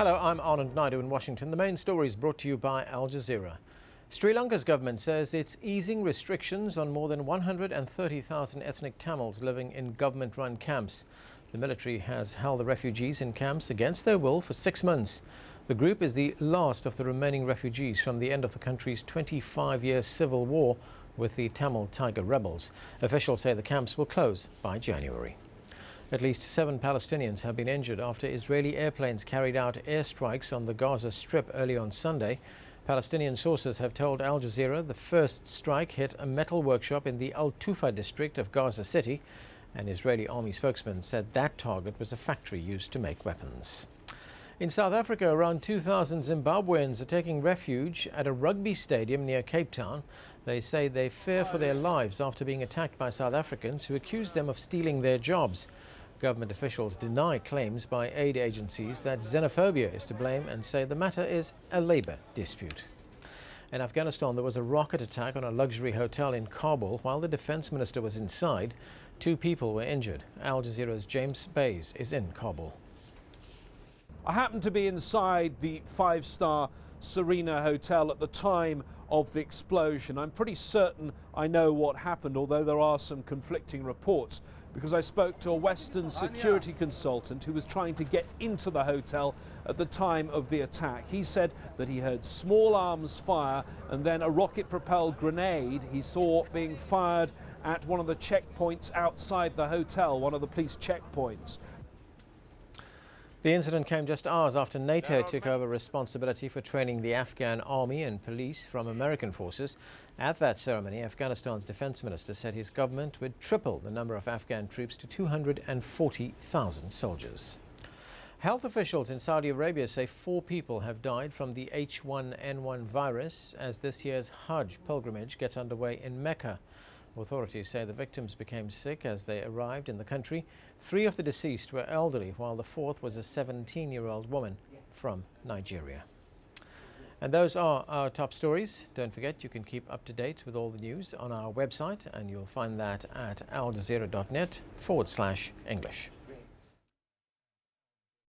Hello, I'm Anand Naidu in Washington. The main story is brought to you by Al Jazeera. Sri Lanka's government says it's easing restrictions on more than 130,000 ethnic Tamils living in government-run camps. The military has held the refugees in camps against their will for 6 months. The group is the last of the remaining refugees from the end of the country's 25-year civil war with the Tamil Tiger rebels. Officials say the camps will close by January. At least 7 Palestinians have been injured after Israeli airplanes carried out airstrikes on the Gaza Strip early on Sunday. Palestinian sources have told Al Jazeera the first strike hit a metal workshop in the Al-Tufa district of Gaza City. An Israeli army spokesman said that target was a factory used to make weapons. In South Africa, around 2,000 Zimbabweans are taking refuge at a rugby stadium near Cape Town. They say they fear for their lives after being attacked by South Africans who accuse them of stealing their jobs. Government officials deny claims by aid agencies that xenophobia is to blame and say the matter is a labour dispute. In Afghanistan, there was a rocket attack on a luxury hotel in Kabul while the defence minister was inside. 2 people were injured. Al Jazeera's James Bays is in Kabul. I happened to be inside the 5-star Serena Hotel at the time of the explosion. I'm pretty certain I know what happened, although there are some conflicting reports, because I spoke to a Western security consultant who was trying to get into the hotel at the time of the attack. He said that he heard small arms fire and then a rocket-propelled grenade he saw being fired at one of the checkpoints outside the hotel, one of the police checkpoints. The incident came just hours after NATO took over responsibility for training the Afghan army and police from American forces. At that ceremony, Afghanistan's defense minister said his government would triple the number of Afghan troops to 240,000 soldiers. Health officials in Saudi Arabia say 4 people have died from the H1N1 virus as this year's HAJJ pilgrimage gets underway in Mecca. Authorities say the victims became sick as they arrived in the country. 3 of the deceased were elderly, while the 4th was a 17-year-old woman from Nigeria. And those are our top stories. Don't forget, you can keep up to date with all the news on our website, and you'll find that at aljazeera.net/English.